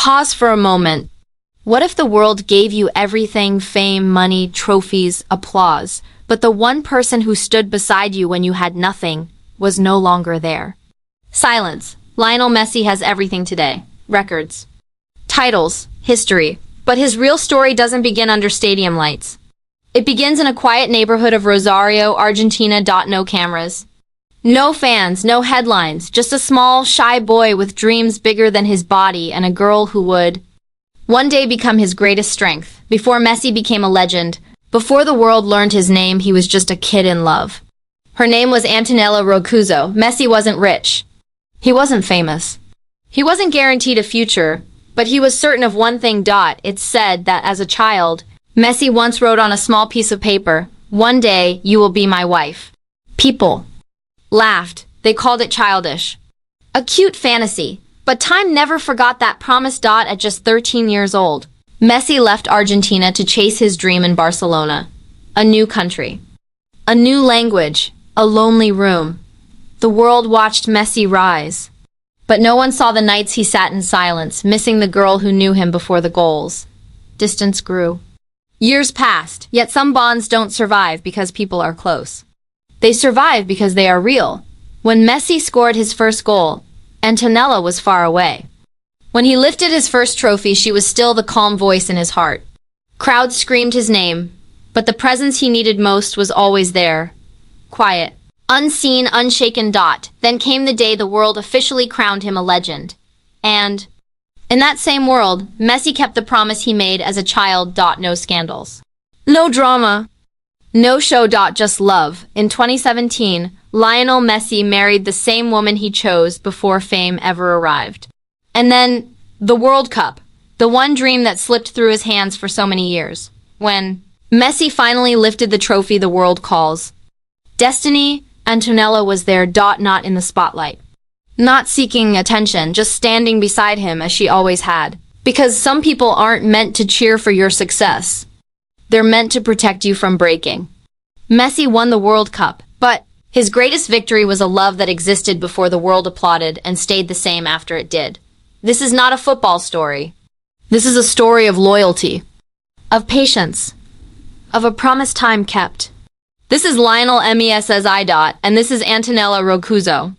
Pause for a moment. What if the world gave you everything, fame, money, trophies, applause, but the one person who stood beside you when you had nothing was no longer there? Silence. Lionel Messi has everything today. Records, titles, history. But his real story doesn't begin under stadium lights. It begins in a quiet neighborhood of Rosario, Argentina. No cameras. No fans, no headlines, just a small, shy boy with dreams bigger than his body and a girl who would one day become his greatest strength. Before Messi became a legend, before the world learned his name, he was just a kid in love. Her name was Antonella Roccuzzo. Messi wasn't rich. He wasn't famous. He wasn't guaranteed a future, but he was certain of one thing. It's said that as a child, Messi once wrote on a small piece of paper, "One day you will be my wife." People laughed. They called it childish. A cute fantasy. But time never forgot that promise. At just 13 years old, Messi left Argentina to chase his dream in Barcelona. A new country. A new language. A lonely room. The world watched Messi rise. But no one saw the nights he sat in silence, missing the girl who knew him before the goals. Distance grew. Years passed, yet some bonds don't survive because people are close. They survive because they are real. When Messi scored his first goal, Antonella was far away. When he lifted his first trophy, she was still the calm voice in his heart. Crowds screamed his name, but the presence he needed most was always there. Quiet. Unseen, unshaken. Then came the day the world officially crowned him a legend. And in that same world, Messi kept the promise he made as a child. No scandals. No drama. No show. Just love. In 2017, Lionel Messi married the same woman he chose before fame ever arrived. And then, the World Cup, the one dream that slipped through his hands for so many years. When Messi finally lifted the trophy the world calls destiny, Antonella was there. Not in the spotlight. Not seeking attention, just standing beside him as she always had. Because some people aren't meant to cheer for your success. They're meant to protect you from breaking. Messi won the World Cup, but his greatest victory was a love that existed before the world applauded and stayed the same after it did. This is not a football story. This is a story of loyalty, of patience, of a promised time kept. This is Lionel Messi, and this is Antonella Roccuzzo.